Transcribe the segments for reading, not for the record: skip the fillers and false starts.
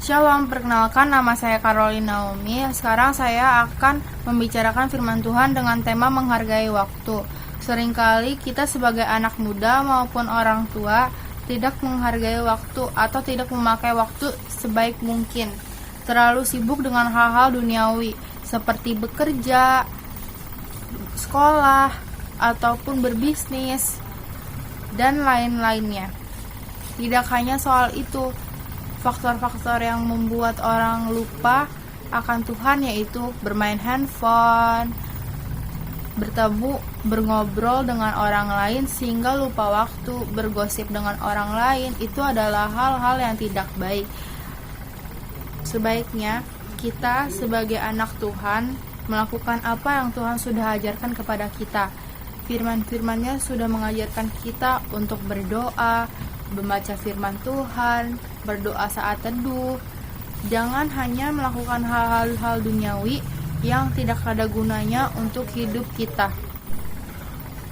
Shalom, perkenalkan nama saya Caroline Naomi. Sekarang saya akan membicarakan firman Tuhan dengan tema menghargai waktu. Seringkali kita sebagai anak muda maupun orang tua tidak menghargai waktu atau tidak memakai waktu sebaik mungkin. Terlalu sibuk dengan hal-hal duniawi seperti bekerja, sekolah, ataupun berbisnis, dan lain-lainnya. Tidak hanya soal itu, faktor-faktor yang membuat orang lupa akan Tuhan yaitu bermain handphone, bertemu, berngobrol dengan orang lain sehingga lupa waktu, bergosip dengan orang lain. Itu adalah hal-hal yang tidak baik. Sebaiknya kita sebagai anak Tuhan melakukan apa yang Tuhan sudah ajarkan kepada kita. Firman-firman-Nya sudah mengajarkan kita untuk berdoa, membaca firman Tuhan, berdoa saat teduh. Jangan hanya melakukan hal-hal duniawi yang tidak ada gunanya untuk hidup kita.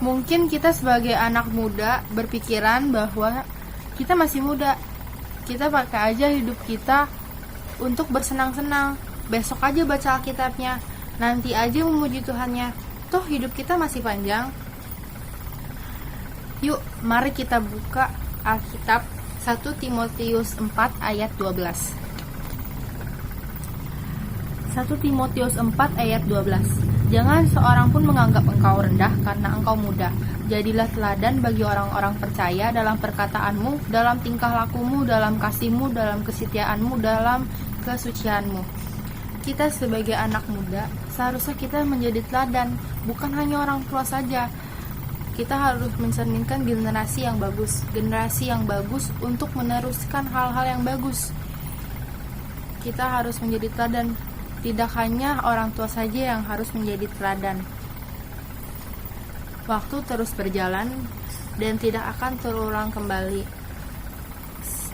Mungkin kita sebagai anak muda berpikiran bahwa kita masih muda, kita pakai aja hidup kita untuk bersenang-senang. Besok aja baca Alkitabnya, nanti aja memuji Tuhannya, toh hidup kita masih panjang. Yuk, mari kita buka Alkitab 1 Timotius 4 ayat 12. 1 Timotius 4 ayat 12. Jangan seorang pun menganggap engkau rendah karena engkau muda. Jadilah teladan bagi orang-orang percaya dalam perkataanmu, dalam tingkah lakumu, dalam kasihmu, dalam kesetiaanmu, dalam kesucianmu. Kita sebagai anak muda, seharusnya kita menjadi teladan, bukan hanya orang tua saja. Kita harus mencerminkan generasi yang bagus untuk meneruskan hal-hal yang bagus. Kita harus menjadi teladan, tidak hanya orang tua saja yang harus menjadi teladan. Waktu terus berjalan dan tidak akan terulang kembali.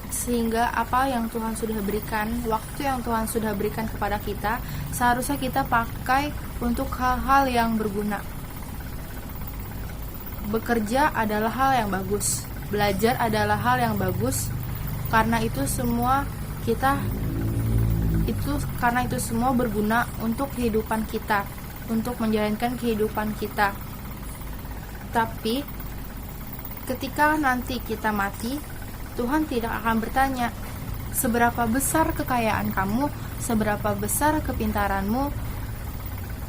Sehingga apa yang Tuhan sudah berikan, waktu yang Tuhan sudah berikan kepada kita, seharusnya kita pakai untuk hal-hal yang berguna. Bekerja adalah hal yang bagus, belajar adalah hal yang bagus, karena itu semua berguna untuk kehidupan kita, untuk menjalankan kehidupan kita. Tapi ketika nanti kita mati, Tuhan tidak akan bertanya seberapa besar kekayaan kamu, seberapa besar kepintaranmu,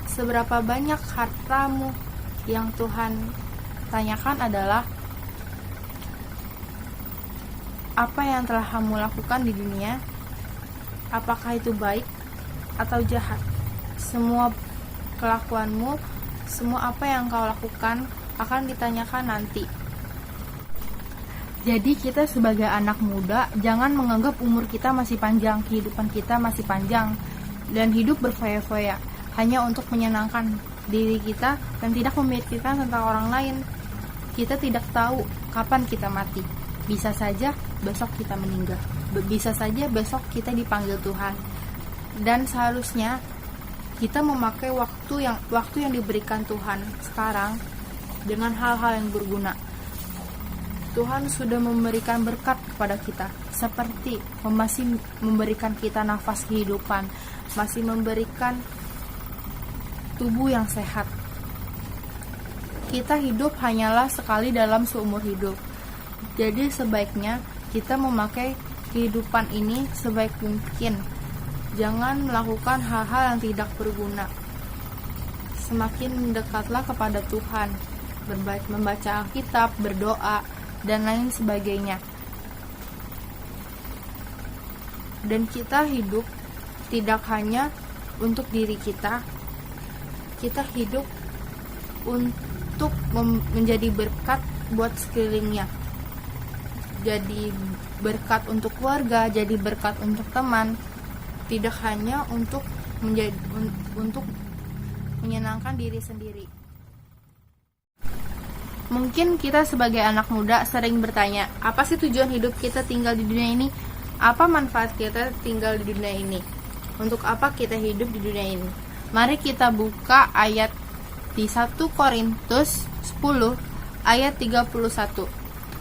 seberapa banyak hartamu. Yang Tuhan tanyakan adalah apa yang telah kamu lakukan di dunia, apakah itu baik atau jahat. Semua kelakuanmu, semua apa yang kau lakukan akan ditanyakan nanti. Jadi kita sebagai anak muda jangan menganggap umur kita masih panjang, kehidupan kita masih panjang, dan hidup berfoya-foya hanya untuk menyenangkan diri kita dan tidak memikirkan tentang orang lain. Kita tidak tahu kapan kita mati. Bisa saja besok kita meninggal. Bisa saja besok kita dipanggil Tuhan. Dan seharusnya kita memakai waktu yang diberikan Tuhan sekarang dengan hal-hal yang berguna. Tuhan sudah memberikan berkat kepada kita, seperti masih memberikan kita nafas kehidupan, masih memberikan tubuh yang sehat. Kita hidup hanyalah sekali dalam seumur hidup. Jadi sebaiknya kita memakai kehidupan ini sebaik mungkin. Jangan melakukan hal-hal yang tidak berguna. Semakin mendekatlah kepada Tuhan, membaca Alkitab, berdoa, dan lain sebagainya. Dan kita hidup tidak hanya untuk diri kita. Kita hidup untuk menjadi berkat buat sekelilingnya. Jadi berkat untuk keluarga, jadi berkat untuk teman, tidak hanya untuk menyenangkan diri sendiri. Mungkin kita sebagai anak muda sering bertanya, apa sih tujuan hidup kita tinggal di dunia ini? Apa manfaat kita tinggal di dunia ini? Untuk apa kita hidup di dunia ini? Mari kita buka ayat di 1 Korintus 10 ayat 31.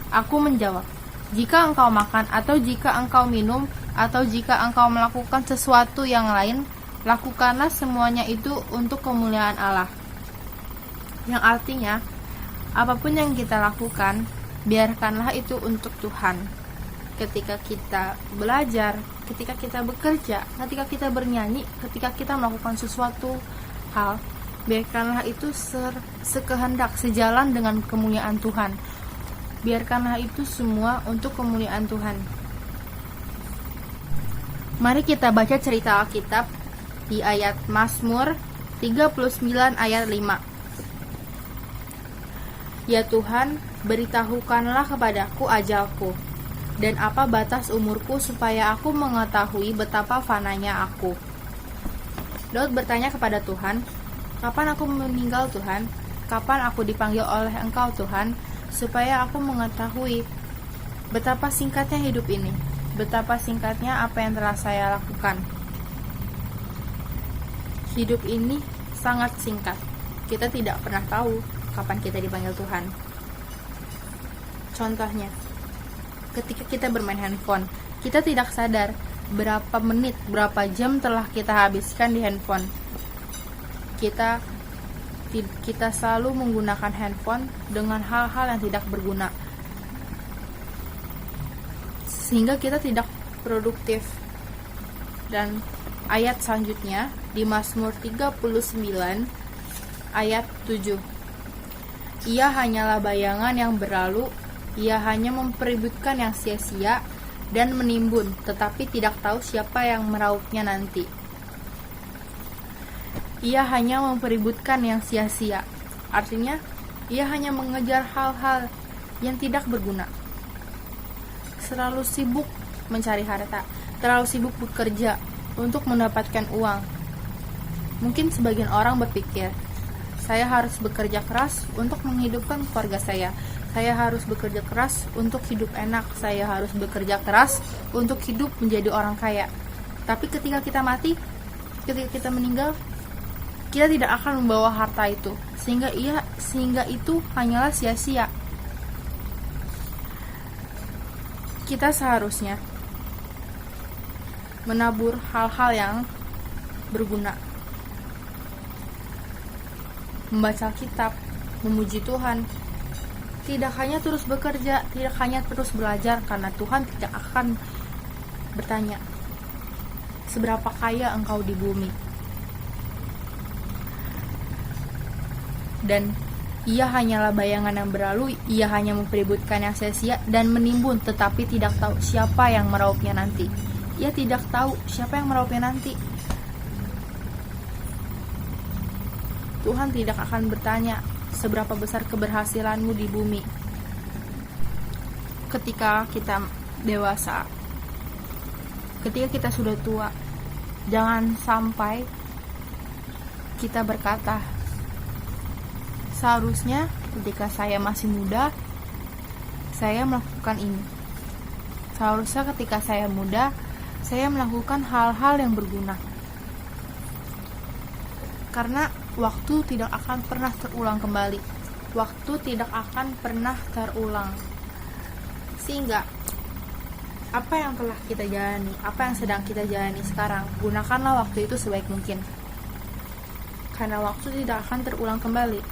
Aku menjawab, Jika engkau makan, atau jika engkau minum, atau jika engkau melakukan sesuatu yang lain, lakukanlah semuanya itu untuk kemuliaan Allah. Yang artinya, apapun yang kita lakukan, biarkanlah itu untuk Tuhan. Ketika kita belajar, ketika kita bekerja, ketika kita bernyanyi, ketika kita melakukan sesuatu hal, biarkanlah itu sekehendak, sejalan dengan kemuliaan Tuhan. Biarkanlah itu semua untuk kemuliaan Tuhan. Mari kita baca cerita Alkitab di ayat Mazmur 39 ayat 5. Ya Tuhan, beritahukanlah kepadaku ajalku, dan apa batas umurku, supaya aku mengetahui betapa fananya aku. Daud bertanya kepada Tuhan, kapan aku meninggal Tuhan? Kapan aku dipanggil oleh Engkau Tuhan? Supaya aku mengetahui betapa singkatnya hidup ini, betapa singkatnya apa yang telah saya lakukan. Hidup ini sangat singkat. Kita tidak pernah tahu kapan kita dipanggil Tuhan. Contohnya, ketika kita bermain handphone, kita tidak sadar berapa menit, berapa jam telah kita habiskan di handphone. Kita selalu menggunakan handphone dengan hal-hal yang tidak berguna, sehingga kita tidak produktif. Dan ayat selanjutnya di Mazmur 39 ayat 7. Ia hanyalah bayangan yang berlalu, ia hanya mempeributkan yang sia-sia dan menimbun, tetapi tidak tahu siapa yang meraupnya nanti. Ia hanya mempeributkan yang sia-sia, artinya ia hanya mengejar hal-hal yang tidak berguna. Selalu sibuk mencari harta, terlalu sibuk bekerja untuk mendapatkan uang. Mungkin sebagian orang berpikir, saya harus bekerja keras untuk menghidupkan keluarga saya harus bekerja keras untuk hidup enak, saya harus bekerja keras untuk hidup menjadi orang kaya. Tapi ketika kita mati, ketika kita meninggal, kita tidak akan membawa harta itu, sehingga itu hanyalah sia-sia. Kita seharusnya menabur hal-hal yang berguna, membaca kitab, memuji Tuhan, tidak hanya terus bekerja, tidak hanya terus belajar, karena Tuhan tidak akan bertanya seberapa kaya engkau di bumi. Dan ia hanyalah bayangan yang berlalu, ia hanya mempeributkan yang sia-sia dan menimbun, tetapi tidak tahu siapa yang meraupnya nanti. Ia tidak tahu siapa yang meraupnya nanti. Tuhan tidak akan bertanya seberapa besar keberhasilanmu di bumi. Ketika kita dewasa, ketika kita sudah tua, jangan sampai kita berkata, seharusnya ketika saya masih muda, saya melakukan ini. Seharusnya ketika saya muda, saya melakukan hal-hal yang berguna. Karena waktu tidak akan pernah terulang kembali. Waktu tidak akan pernah terulang. Sehingga apa yang telah kita jalani, apa yang sedang kita jalani sekarang, gunakanlah waktu itu sebaik mungkin. Karena waktu tidak akan terulang kembali.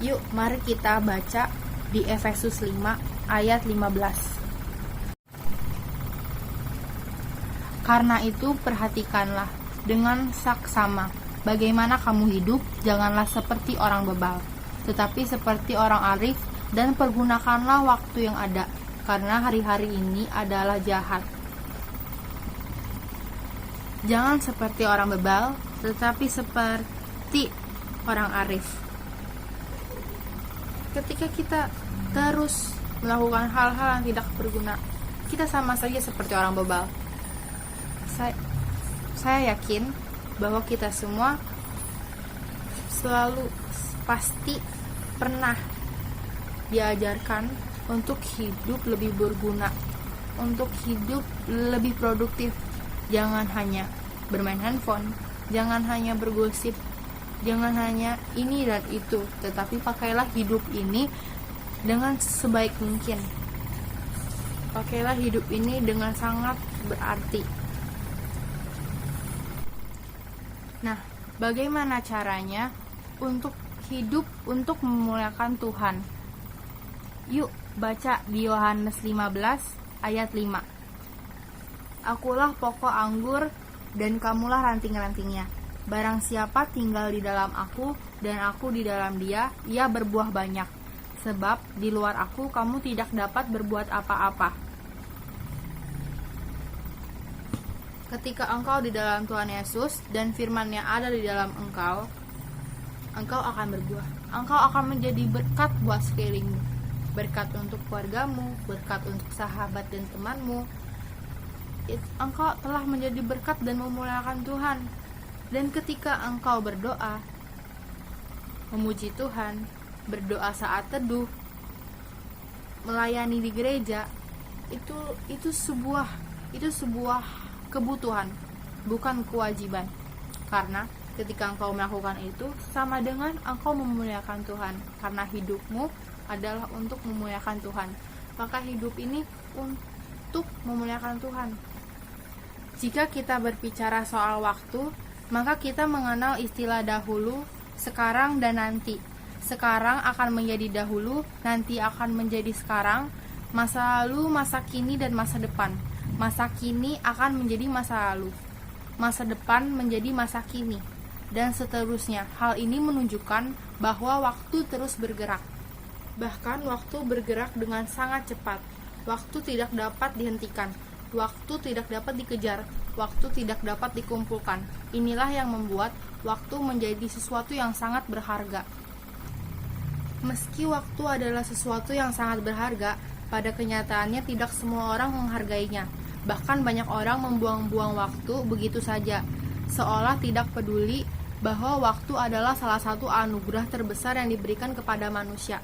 Yuk, mari kita baca di Efesus 5 ayat 15. Karena itu perhatikanlah dengan saksama bagaimana kamu hidup, janganlah seperti orang bebal, tetapi seperti orang arif, dan pergunakanlah waktu yang ada, karena hari-hari ini adalah jahat. Jangan seperti orang bebal, tetapi seperti orang arif. Ketika kita terus melakukan hal-hal yang tidak berguna, kita sama saja seperti orang bebal. Saya yakin bahwa kita semua selalu pasti pernah diajarkan untuk hidup lebih berguna, untuk hidup lebih produktif. Jangan hanya bermain handphone, jangan hanya bergosip, jangan hanya ini dan itu, tetapi pakailah hidup ini dengan sebaik mungkin. Pakailah hidup ini dengan sangat berarti. Nah, bagaimana caranya untuk hidup untuk memuliakan Tuhan? Yuk baca di Yohanes 15 ayat 5. Akulah pokok anggur dan kamulah ranting-rantingnya. Barang siapa tinggal di dalam aku dan aku di dalam dia, ia berbuah banyak. Sebab di luar aku kamu tidak dapat berbuat apa-apa. Ketika engkau di dalam Tuhan Yesus dan firman-Nya ada di dalam engkau akan berbuah. Engkau akan menjadi berkat buat sekelilingmu. Berkat untuk keluargamu, berkat untuk sahabat dan temanmu. Engkau telah menjadi berkat dan memuliakan Tuhan. Dan ketika engkau berdoa, memuji Tuhan, berdoa saat teduh, melayani di gereja, itu sebuah kebutuhan, bukan kewajiban. Karena ketika engkau melakukan itu, sama dengan engkau memuliakan Tuhan. Karena hidupmu adalah untuk memuliakan Tuhan. Maka hidup ini untuk memuliakan Tuhan. Jika kita berbicara soal waktu, maka kita mengenal istilah dahulu, sekarang, dan nanti. Sekarang akan menjadi dahulu, nanti akan menjadi sekarang, masa lalu, masa kini, dan masa depan. Masa kini akan menjadi masa lalu, masa depan menjadi masa kini, dan seterusnya. Hal ini menunjukkan bahwa waktu terus bergerak. Bahkan waktu bergerak dengan sangat cepat. Waktu tidak dapat dihentikan. Waktu tidak dapat dikejar. Waktu tidak dapat dikumpulkan. Inilah yang membuat waktu menjadi sesuatu yang sangat berharga. Meski waktu adalah sesuatu yang sangat berharga, pada kenyataannya tidak semua orang menghargainya. Bahkan banyak orang membuang-buang waktu begitu saja, seolah tidak peduli bahwa waktu adalah salah satu anugerah terbesar yang diberikan kepada manusia.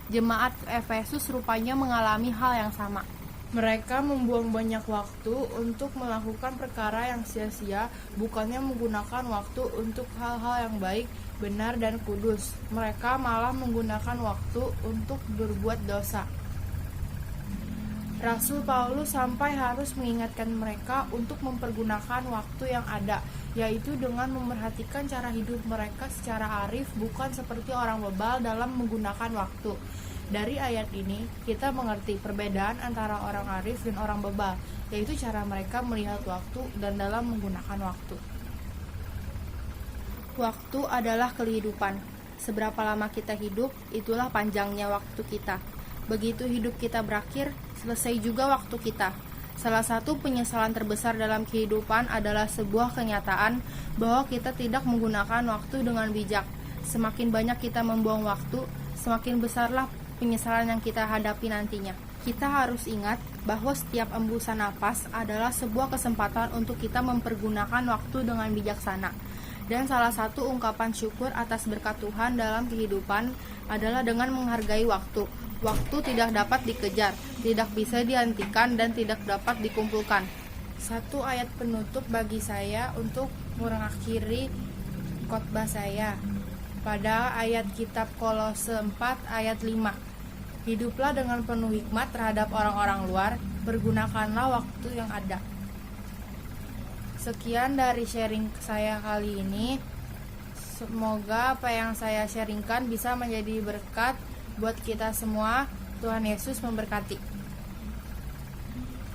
Jemaat Efesus rupanya mengalami hal yang sama. Mereka membuang banyak waktu untuk melakukan perkara yang sia-sia, bukannya menggunakan waktu untuk hal-hal yang baik, benar, dan kudus. Mereka malah menggunakan waktu untuk berbuat dosa. Rasul Paulus sampai harus mengingatkan mereka untuk mempergunakan waktu yang ada, yaitu dengan memerhatikan cara hidup mereka secara arif, bukan seperti orang bebal dalam menggunakan waktu. Dari ayat ini, kita mengerti perbedaan antara orang arif dan orang bebal, yaitu cara mereka melihat waktu dan dalam menggunakan waktu. Waktu adalah kehidupan. Seberapa lama kita hidup, itulah panjangnya waktu kita. Begitu hidup kita berakhir, selesai juga waktu kita. Salah satu penyesalan terbesar dalam kehidupan adalah sebuah kenyataan bahwa kita tidak menggunakan waktu dengan bijak. Semakin banyak kita membuang waktu, semakin besarlah penyesalan yang kita hadapi nantinya. Kita harus ingat bahwa setiap embusan napas adalah sebuah kesempatan untuk kita mempergunakan waktu dengan bijaksana. Dan salah satu ungkapan syukur atas berkat Tuhan dalam kehidupan adalah dengan menghargai waktu. Waktu tidak dapat dikejar, tidak bisa dihentikan, dan tidak dapat dikumpulkan. Satu ayat penutup bagi saya untuk mengakhiri khotbah saya pada ayat kitab Kolose 4 ayat 5. Hiduplah dengan penuh hikmat terhadap orang-orang luar, pergunakanlah waktu yang ada. Sekian dari sharing saya kali ini. Semoga apa yang saya sharingkan bisa menjadi berkat buat kita semua. Tuhan Yesus memberkati.